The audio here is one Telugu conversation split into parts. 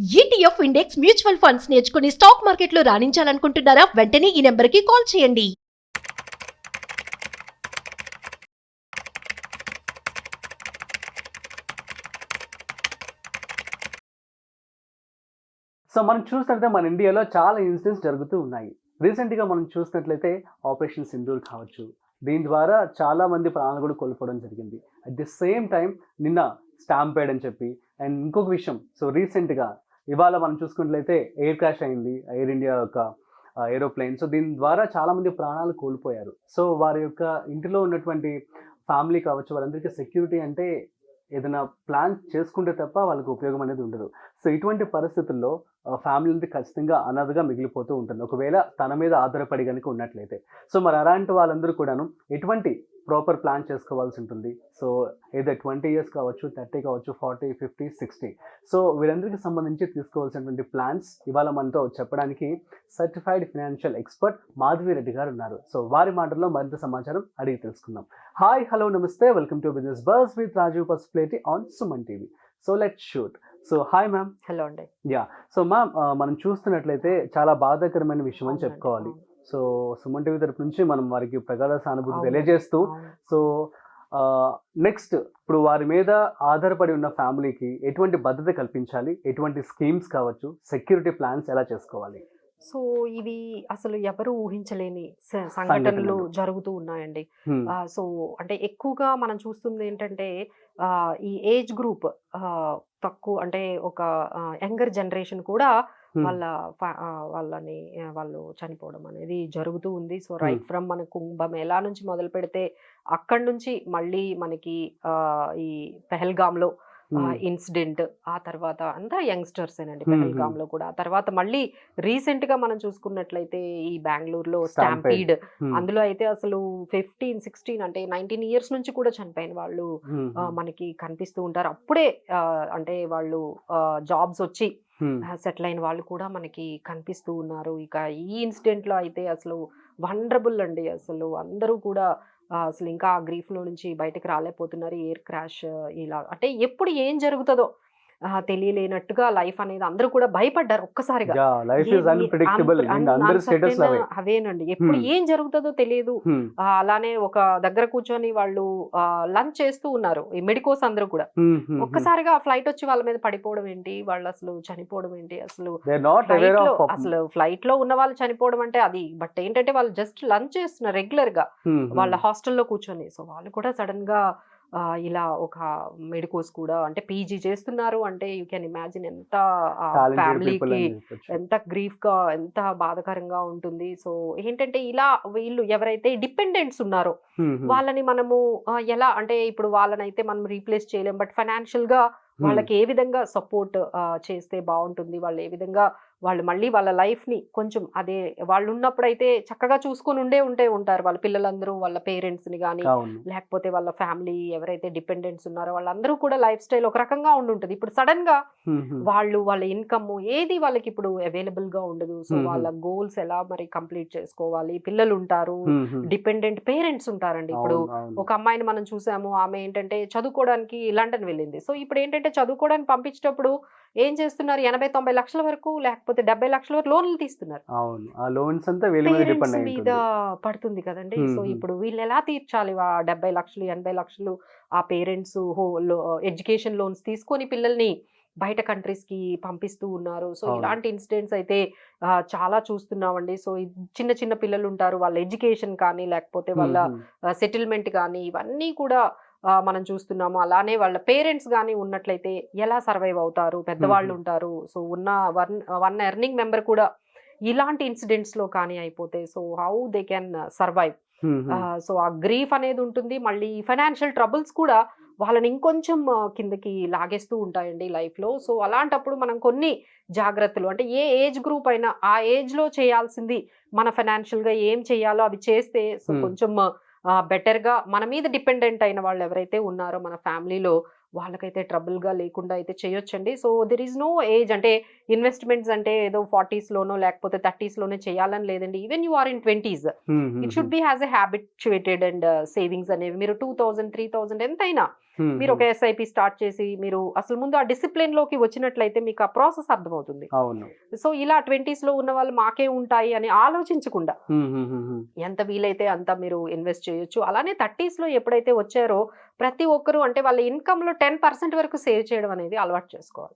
ఈటీఎఫ్ ఇండెక్స్ మ్యూచువల్ ఫండ్స్ నేర్చుకుని స్టాక్ మార్కెట్లో రాణించాలనుకుంటున్నారా? వెంటనే ఈ నెంబర్కి కాల్ చేయండి. సో మనం చూసినట్లయితే మన ఇండియాలో చాలా ఇన్సిడెంట్స్ జరుగుతూ ఉన్నాయి. రీసెంట్గా మనం చూసినట్లయితే ఆపరేషన్ సింధూర్ కావచ్చు, దీని ద్వారా చాలా మంది ప్రాణాలు కూడా కోల్పోవడం జరిగింది. అట్ ది సేమ్ టైం నిన్న స్టాంపేడ్ అని చెప్పి అండ్ ఇంకొక విషయం, సో రీసెంట్గా ఇవాళ మనం చూసుకున్నట్లయితే ఎయిర్ క్రాష్ అయింది ఎయిర్ ఇండియా యొక్క ఏరోప్లేన్. సో దీని ద్వారా చాలా మంది ప్రాణాలు కోల్పోయారు. సో వారి యొక్క ఇంటిలో ఉన్నటువంటి ఫ్యామిలీ కావచ్చు, వారందరికీ సెక్యూరిటీ అంటే ఏదైనా ప్లాన్ చేసుకుంటే తప్ప వాళ్ళకి ఉపయోగం అనేది ఉండదు. సో ఇటువంటి పరిస్థితుల్లో ఫ్యామిలీ అనేది ఖచ్చితంగా అనాథగా మిగిలిపోతూ ఉంటుంది, ఒకవేళ తన మీద ఆధారపడి కనుక ఉన్నట్లయితే. సో మరి అలాంటి వాళ్ళందరూ కూడాను ఎటువంటి ప్రాపర్ ప్లాన్ చేసుకోవాల్సి ఉంటుంది. సో ఏదో 20 ఇయర్స్ కావచ్చు, 30 కావచ్చు, 40, 50, 60. సో వీరందరికీ సంబంధించి తీసుకోవాల్సినటువంటి ప్లాన్స్ ఇవాళ మనతో చెప్పడానికి certified financial expert Madhavi Reddy గారు ఉన్నారు. సో వారి మాటల్లో మరింత సమాచారం అడిగి తెలుసుకుందాం. హాయ్, హలో, నమస్తే, welcome to business buzz with Rajeev Pasupuleti on Suman TV. So let's shoot. So hi ma'am. Hello అండి. యా, సో మ్యామ్ మనం చూస్తున్నట్లయితే చాలా బాధాకరమైన విషయం అని చెప్పుకోవాలి. సో సుమన్ టీవీ తరపు నుంచి మనం వారికి ప్రగాఢ సానుభూతి తెలియజేస్తూ, సో నెక్స్ట్ ఇప్పుడు వారి మీద ఆధారపడి ఉన్న ఫ్యామిలీకి ఎటువంటి భద్రత కల్పించాలి, ఎటువంటి స్కీమ్స్ కావచ్చు, సెక్యూరిటీ ప్లాన్స్ ఎలా చేసుకోవాలి? సో ఇవి అసలు ఎవరు ఊహించలేని సంఘటనలు జరుగుతూ ఉన్నాయండి. సో అంటే ఎక్కువగా మనం చూస్తుంది ఏంటంటే ఈ ఏజ్ గ్రూప్ తక్కువ, అంటే ఒక యంగర్ జనరేషన్ కూడా వాళ్ళు చనిపోవడం అనేది జరుగుతూ ఉంది. సో రైట్ ఫ్రమ్ మన కుంభమేళా నుంచి మొదలు పెడితే అక్కడి నుంచి మళ్ళీ మనకి ఈ పెహల్గాంలో ఇన్సిడెంట్, ఆ తర్వాత అంతా యంగ్స్టర్స్ ఏనండి పెహల్గామ్ లో కూడా. ఆ తర్వాత మళ్ళీ రీసెంట్ గా మనం చూసుకున్నట్లయితే ఈ బెంగళూరులో స్టాంపీడ్, అందులో అయితే అసలు 15, 16 అంటే 19 ఇయర్స్ నుంచి కూడా చనిపోయిన వాళ్ళు మనకి కనిపిస్తూ ఉంటారు. అప్పుడే అంటే వాళ్ళు జాబ్స్ వచ్చి సెటిల్ అయిన వాళ్ళు కూడా మనకి కనిపిస్తూ ఉన్నారు. ఇక ఈ ఇన్సిడెంట్ లో అయితే అసలు వండరబుల్ అండి. అసలు అందరూ కూడా అసలు ఇంకా ఆ గ్రీఫ్ లో నుంచి బయటకు రాలేకపోతున్నారు. ఎయిర్ క్రాష్ ఇలా అంటే ఎప్పుడు ఏం జరుగుతుందో తెలియలేనట్టుగా లైఫ్ అనేది అందరూ కూడా భయపడ్డారు ఒక్కసారిగా. అవేనండి, ఎప్పుడు ఏం జరుగుతుందో తెలియదు. అలానే ఒక దగ్గర కూర్చొని వాళ్ళు లంచ్ చేస్తూ ఉన్నారు ఈ మెడికోస్ అందరూ కూడా. ఒక్కసారిగా ఫ్లైట్ వచ్చి వాళ్ళ మీద పడిపోవడం ఏంటి, వాళ్ళు అసలు చనిపోవడం ఏంటి, అసలు ఫ్లైట్ లో ఉన్న వాళ్ళు చనిపోవడం అంటే అది. బట్ ఏంటంటే వాళ్ళు జస్ట్ లంచ్ చేస్తున్నారు రెగ్యులర్ గా వాళ్ళ హాస్టల్లో కూర్చొని. సో వాళ్ళు కూడా సడన్ గా ఇలా ఒక మెడికోస్ కూడా అంటే పీజీ చేస్తున్నారు అంటే యూ కెన్ ఇమాజిన్ ఎంత ఫ్యామిలీకి ఎంత గ్రీఫ్ గా, ఎంత బాధాకరంగా ఉంటుంది. సో ఏంటంటే ఇలా వీళ్ళు ఎవరైతే డిపెండెంట్స్ ఉన్నారో వాళ్ళని మనము ఎలా అంటే ఇప్పుడు వాళ్ళనైతే మనం రీప్లేస్ చేయలేం, బట్ ఫైనాన్షియల్ గా వాళ్ళకి ఏ విధంగా సపోర్ట్ చేస్తే బాగుంటుంది, వాళ్ళు ఏ విధంగా వాళ్ళు మళ్ళీ వాళ్ళ లైఫ్ ని కొంచెం అదే వాళ్ళు ఉన్నప్పుడైతే చక్కగా చూసుకొని ఉంటారు వాళ్ళ పిల్లలందరూ, వాళ్ళ పేరెంట్స్ ని కానీ లేకపోతే వాళ్ళ ఫ్యామిలీ ఎవరైతే డిపెండెంట్స్ ఉన్నారో వాళ్ళందరూ కూడా లైఫ్ స్టైల్ ఒక రకంగా ఉంటుంది. ఇప్పుడు సడన్ గా వాళ్ళ ఇన్కమ్ ఏది వాళ్ళకి ఇప్పుడు అవైలబుల్ గా ఉండదు. సో వాళ్ళ గోల్స్ ఎలా మరి కంప్లీట్ చేసుకోవాలి, పిల్లలు ఉంటారు, డిపెండెంట్ పేరెంట్స్ ఉంటారండి. ఇప్పుడు ఒక అమ్మాయిని మనం చూసాము, ఆమె ఏంటంటే చదువుకోవడానికి లండన్ వెళ్ళింది. సో ఇప్పుడు ఏంటంటే చదువుకోవడానికి పంపించేటప్పుడు ఏం చేస్తున్నారు, 80-90 లక్షల వరకు లేకపోతే 70 లక్షల వరకు లోన్లు తీస్తున్నారు. పేరెంట్స్ మీద పడుతుంది కదండి. సో ఇప్పుడు వీళ్ళు ఎలా తీర్చాలి 70 లక్షలు 80 లక్షలు ఆ పేరెంట్స్ ఎడ్యుకేషన్ లోన్స్ తీసుకొని పిల్లల్ని బయట కంట్రీస్ కి పంపిస్తూ ఉన్నారు. సో ఇలాంటి ఇన్సిడెంట్స్ అయితే చాలా చూస్తున్నామండి. సో చిన్న చిన్న పిల్లలు ఉంటారు, వాళ్ళ ఎడ్యుకేషన్ కానీ లేకపోతే వాళ్ళ సెటిల్మెంట్ కానీ ఇవన్నీ కూడా మనం చూస్తున్నాము. అలానే వాళ్ళ పేరెంట్స్ కానీ ఉన్నట్లయితే ఎలా సర్వైవ్ అవుతారు, పెద్దవాళ్ళు ఉంటారు. సో ఉన్న వన్ ఎర్నింగ్ మెంబర్ కూడా ఇలాంటి ఇన్సిడెంట్స్ లో కానీ అయిపోతే so how they can survive. So ఆ గ్రీఫ్ అనేది ఉంటుంది. మళ్ళీ ఫైనాన్షియల్ ట్రబుల్స్ కూడా వాళ్ళని ఇంకొంచెం కిందకి లాగేస్తూ ఉంటాయండి లైఫ్ లో. సో అలాంటప్పుడు మనం కొన్ని జాగ్రత్తలు అంటే ఏ ఏజ్ గ్రూప్ అయినా ఆ ఏజ్ లో చేయాల్సింది మన ఫైనాన్షియల్ గా ఏం చేయాలో అవి చేస్తే సో కొంచెం బెటర్ గా మన మీద డిపెండెంట్ అయిన వాళ్ళు ఎవరైతే ఉన్నారో మన ఫ్యామిలీలో వాళ్ళకైతే ట్రబుల్ గా లేకుండా అయితే చేయొచ్చండి. So there is no age, అంటే ఇన్వెస్ట్మెంట్స్ అంటే ఏదో 40s లోనో లేకపోతే 30s లోనే చేయాలని లేదండి. Even you are in 20s it should be has a habituated and savings అనేవి మీరు 2000, 3000 ఎంతైనా మీరు ఒక ఎస్ఐపి స్టార్ట్ చేసి మీరు అసలు ముందు ఆ డిసిప్లిన్ లోకి వచ్చినట్లయితే మీకు ఆ ప్రాసెస్ అర్థమవుతుంది. అవును. సో ఇలా 20s లో ఉన్న వాళ్ళు మాకే ఉంటాయి అని ఆలోచించకుండా ఎంత వీలైతే అంత మీరు ఇన్వెస్ట్ చేయొచ్చు. అలానే 30s లో ఎప్పుడైతే వచ్చారో ప్రతి ఒక్కరు అంటే వాళ్ళ ఇన్కమ్ లో 10% వరకు సేవ్ చేయడం అనేది అలవాటు చేసుకోవాలి.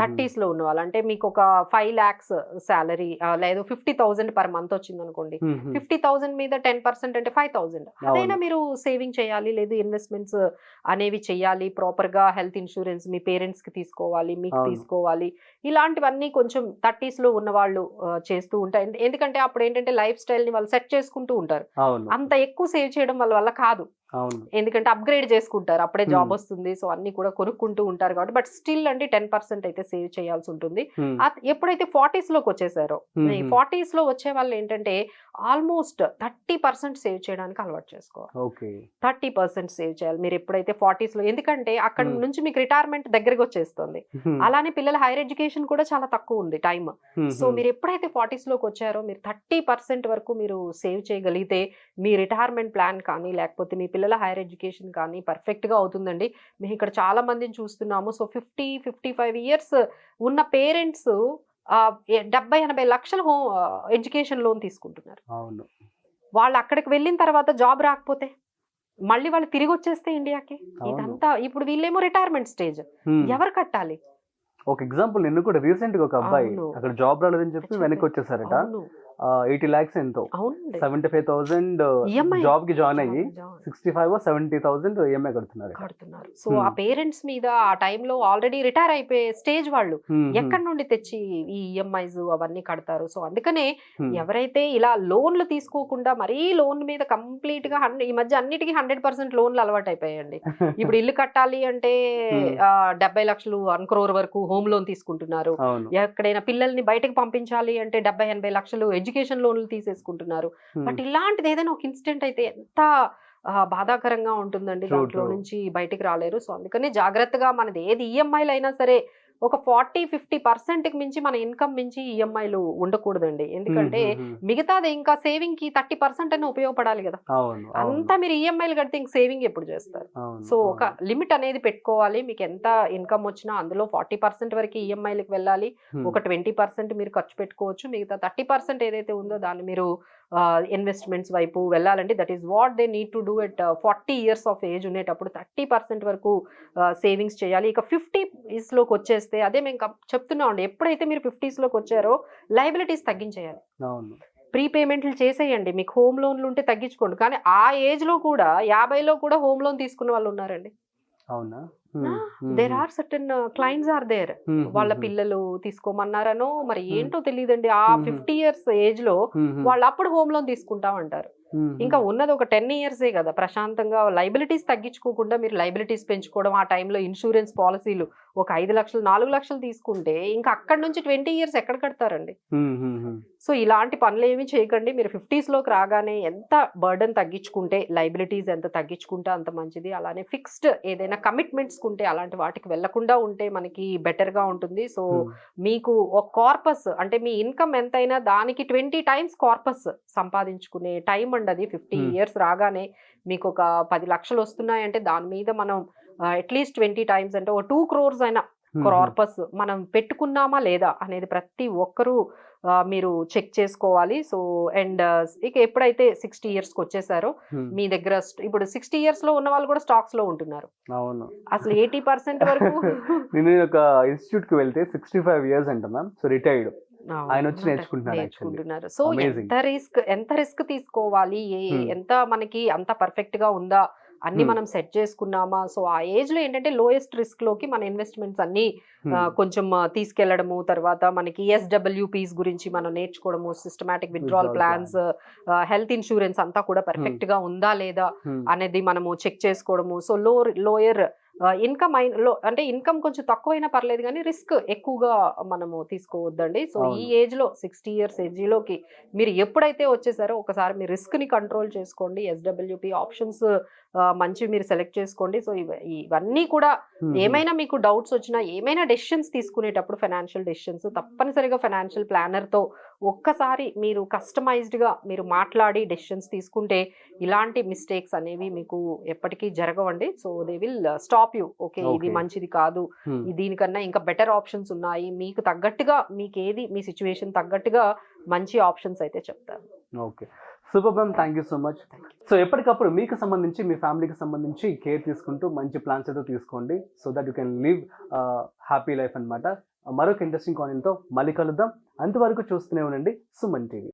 30s లో ఉన్న వాళ్ళు అంటే మీకు ఒక 5 lakhs శాలరీ లేదు 50,000 పర్ మంత్ వచ్చింది అనుకోండి, 50,000 మీద 10% అంటే 5,000 అదైనా మీరు సేవింగ్ చేయాలి, లేదు ఇన్వెస్ట్మెంట్స్ అనేవి చేయాలి. ప్రాపర్ గా హెల్త్ ఇన్సూరెన్స్ మీ పేరెంట్స్ కి తీసుకోవాలి, మీకు తీసుకోవాలి. ఇలాంటివన్నీ కొంచెం 30s లో ఉన్న వాళ్ళు చేస్తూ ఉంటారు. ఎందుకంటే అప్పుడు ఏంటంటే లైఫ్ స్టైల్ ని వాళ్ళు సెట్ చేసుకుంటూ ఉంటారు. అంత ఎక్కువ సేవ్ చేయడం వల్ల కాదు, ఎందుకంటే అప్గ్రేడ్ చేసుకుంటారు, అప్పుడే జాబ్ వస్తుంది, సో అన్ని కూడా కొనుక్కుంటూ ఉంటారు కాబట్టి. బట్ స్టిల్ అంటే 10% అయితే సేవ్ చేయాల్సి ఉంటుంది. ఎప్పుడైతే 40s లోకి వచ్చేసారో, 40s లో వచ్చే వాళ్ళు ఏంటంటే ఆల్మోస్ట్ 30% సేవ్ చేయడానికి అలవాటు చేసుకోవాలి. 30% సేవ్ చేయాలి మీరు ఎప్పుడైతే 40s లో, ఎందుకంటే అక్కడ నుంచి మీకు రిటైర్మెంట్ దగ్గరకు వచ్చేస్తుంది. అలానే పిల్లల హైయర్ ఎడ్యుకేషన్ కూడా చాలా తక్కువ ఉంది టైం. సో మీరు ఎప్పుడైతే 40s లోకి వచ్చారో మీరు 30% వరకు మీరు సేవ్ చేయగలిగితే మీ రిటైర్మెంట్ ప్లాన్ కానీ లేకపోతే మీ పిల్లల హైయర్ ఎడ్యుకేషన్ కానీ పర్ఫెక్ట్ గా అవుతుందండి. మేము ఇక్కడ చాలా మందిని చూస్తున్నాము. సో 50-55 ఇయర్స్ ఉన్న పేరెంట్స్ 70-80 లక్షల ఎడ్యుకేషన్ లోన్ తీసుకుంటున్నారు. వాళ్ళు అక్కడికి వెళ్ళిన తర్వాత జాబ్ రాకపోతే మళ్ళీ వాళ్ళు తిరిగి వచ్చేస్తే ఇండియాకి, ఇదంతా ఇప్పుడు వీళ్ళేమో రిటైర్మెంట్ స్టేజ్, ఎవరు కట్టాలి? ఒక ఎగ్జాంపుల్, నిన్ను కూడా రీసెంట్ గా ఒక అబ్బాయి అక్కడ జాబ్ రాలేదని చెప్పి వెనక్కి వచ్చేసారట. 80 lakhs ఎంతో 75,000 జాబ్ కి జాయిన్ అయ్యి 65-70,000 ఈఎంఐ కడుతున్నారు. సో ఆ పేరెంట్స్ మీద ఆ టైంలో ఆల్రెడీ రిటైర్ అయిపోయే స్టేజ్ వాళ్ళు ఎక్కడి నుండి తెచ్చి ఈ ఈఎంఐస్ అవన్నీ కడతారు. సో అందుకనే ఎవరైతే ఇలా లోన్లు తీసుకోకుండా మరీ లోన్ మీద కంప్లీట్ గా ఈ మధ్య అన్నిటికీ 100% లోన్లు అలవాటు అయిపోయాయండి. ఇప్పుడు ఇల్లు కట్టాలి అంటే 70 లక్షలు 1 crore వరకు హోమ్ లోన్ తీసుకుంటున్నారు. ఎక్కడైనా పిల్లల్ని బయటకు పంపించాలి అంటే 70-80 లక్షలు ఎడ్యుకేషన్ లోన్లు తీసేసుకుంటున్నారు. బట్ ఇలాంటిది ఏదైనా ఒక ఇన్సిడెంట్ అయితే ఎంత బాధాకరంగా ఉంటుందండి, దాంట్లో నుంచి బయటికి రాలేరు. సో అందుకని జాగ్రత్తగా మనది ఏది ఈఎంఐలు అయినా సరే ఒక 40-50% మించి మన ఇన్కమ్ మించి ఈఎంఐలు ఉండకూడదండి. ఎందుకంటే మిగతాది ఇంకా సేవింగ్ కి 30% అని ఉపయోగపడాలి కదా. అంతా మీరు ఈఎంఐలు కడితే ఇంక సేవింగ్ ఎప్పుడు చేస్తారు? సో ఒక లిమిట్ అనేది పెట్టుకోవాలి. మీకు ఎంత ఇన్కమ్ వచ్చినా అందులో 40% వరకు ఈఎంఐలకు వెళ్ళాలి, ఒక 20% మీరు ఖర్చు పెట్టుకోవచ్చు. మిగతా 30% ఏదైతే ఉందో దాన్ని మీరు ఇన్వెస్ట్మెంట్స్ వైపు వెళ్ళాలండి. That is what they need to do at 40 years of age ఉండేటప్పుడు 30% వరకు సేవింగ్స్ చేయాలి. ఇక 50s లోకి వచ్చేస్తే అదే మేము చెప్తున్నాం అండి, ఎప్పుడైతే మీరు 50s లోకి వచ్చారో లయబిలిటీస్ తగ్గించేయాలి. ప్రీపేమెంట్లు చేసేయండి. మీకు హోమ్ లోన్లు ఉంటే తగ్గించుకోండి. కానీ ఆ ఏజ్ లో కూడా 50లో కూడా హోమ్ లోన్ తీసుకున్న వాళ్ళు ఉన్నారండి. There are certain clients are there. వాళ్ళ పిల్లలు తీసుకోమన్నారనో మరి ఏంటో తెలియదండి, ఆ 50 years ఏజ్ లో వాళ్ళు అప్పుడు హోమ్ లోన్ తీసుకుంటామంటారు. ఇంకా ఉన్నది ఒక 10 years కదా, ప్రశాంతంగా లైబిలిటీస్ తగ్గించుకోకుండా మీరు లైబిలిటీస్ పెంచుకోవడం, ఆ టైంలో ఇన్సూరెన్స్ పాలసీలు ఒక 5 లక్షలు 4 లక్షలు తీసుకుంటే ఇంకా అక్కడ నుంచి 20 years ఎక్కడ కడతారండి? సో ఇలాంటి పనులు ఏమి చేయకండి. మీరు 50s లోకి రాగానే ఎంత బర్డన్ తగ్గించుకుంటే, లైబిలిటీస్ ఎంత తగ్గించుకుంటే అంత మంచిది. అలానే ఫిక్స్డ్ ఏదైనా కమిట్మెంట్స్ ఉంటే అలాంటి వాటికి వెళ్లకుండా ఉంటే మనకి బెటర్ గా ఉంటుంది. సో మీకు ఒక కార్పస్ అంటే మీ ఇన్కమ్ ఎంతైనా దానికి 20 times కార్పస్ సంపాదించుకునే టైం అండి అది. 50 years రాగానే మీకు ఒక 10 లక్షలు వస్తున్నాయంటే దాని మీద మనం అట్లీస్ట్ 20 times అంటే ఒక 2 crores అయినా కార్పస్ మనం పెట్టుకున్నామా లేదా అనేది ప్రతి ఒక్కరూ మీరు చెక్ చేసుకోవాలి. సో అండ్ ఇక ఎప్పుడైతే 60 years కి వచ్చేసారో మీ దగ్గర ఇప్పుడు 60 years లో ఉన్న వాళ్ళు కూడా స్టాక్స్ లో ఉంటున్నారు. అసలు 80% వరకు నేను ఒక ఇన్స్టిట్యూట్ కి వెళ్తే 65 years అంట మ్యామ్, సో రిటైర్డ్ ఆయన వచ్చి నేర్చుకుంటున్నారు. సో ఎంత రిస్క్ తీసుకోవాలి, ఎంత మనకి అంత పర్ఫెక్ట్ గా ఉందా అన్ని మనం సెట్ చేసుకున్నామా. సో ఆ ఏజ్ లో ఏంటంటే లోయెస్ట్ రిస్క్ లోకి మన ఇన్వెస్ట్మెంట్స్ అన్ని కొంచెం తీసుకెళ్లడము, తర్వాత మనకి SWPs గురించి మనం నేర్చుకోవడము, systematic withdrawal plans, health insurance అంతా కూడా పర్ఫెక్ట్ గా ఉందా లేదా అనేది మనము చెక్ చేసుకోవడము. సో లోయర్ ఇన్కమ్ అంటే ఇన్కమ్ కొంచెం తక్కువైనా పర్లేదు కానీ రిస్క్ ఎక్కువగా మనము తీసుకోవద్దండి. సో ఈ ఏజ్ లో 60 years ఏజ్ లోకి మీరు ఎప్పుడైతే వచ్చేసారో ఒకసారి మీ రిస్క్ ని కంట్రోల్ చేసుకోండి. SWP ఆప్షన్స్ మంచి మీరు సెలెక్ట్ చేసుకోండి. సో ఇవన్నీ కూడా ఏమైనా మీకు డౌట్స్ వచ్చినా, ఏమైనా డెసిషన్స్ తీసుకునేటప్పుడు ఫైనాన్షియల్ డెసిషన్స్ తప్పనిసరిగా ఫైనాన్షియల్ ప్లానర్ తో ఒక్కసారి మీరు కస్టమైజ్డ్ గా మీరు మాట్లాడి డెసిషన్స్ తీసుకుంటే ఇలాంటి మిస్టేక్స్ అనేవి మీకు ఎప్పటికీ జరగవండి. So they will stop stop you. Okay, ఇది Okay. మంచిది కాదు, దీనికన్నా ఇంకా బెటర్ ఆప్షన్స్ ఉన్నాయి, మీకు తగ్గట్టుగా మీకు ఏది మీ సిచ్యువేషన్ తగ్గట్టుగా మంచి ఆప్షన్స్ అయితే చెప్తారు. Okay, super ma'am, thank you so much. So ఎప్పటికప్పుడు మీకు సంబంధించి మీ ఫ్యామిలీకి సంబంధించి కేర్ తీసుకుంటూ మంచి ప్లాన్స్ అయితే తీసుకోండి, so that you can live happy life అన్నమాట. మరొక ఇంట్రెస్టింగ్ కాయిన్తో మళ్ళీ కలుద్దాం. అంతవరకు చూస్తూనే ఉండండి సుమన్ టీవీ.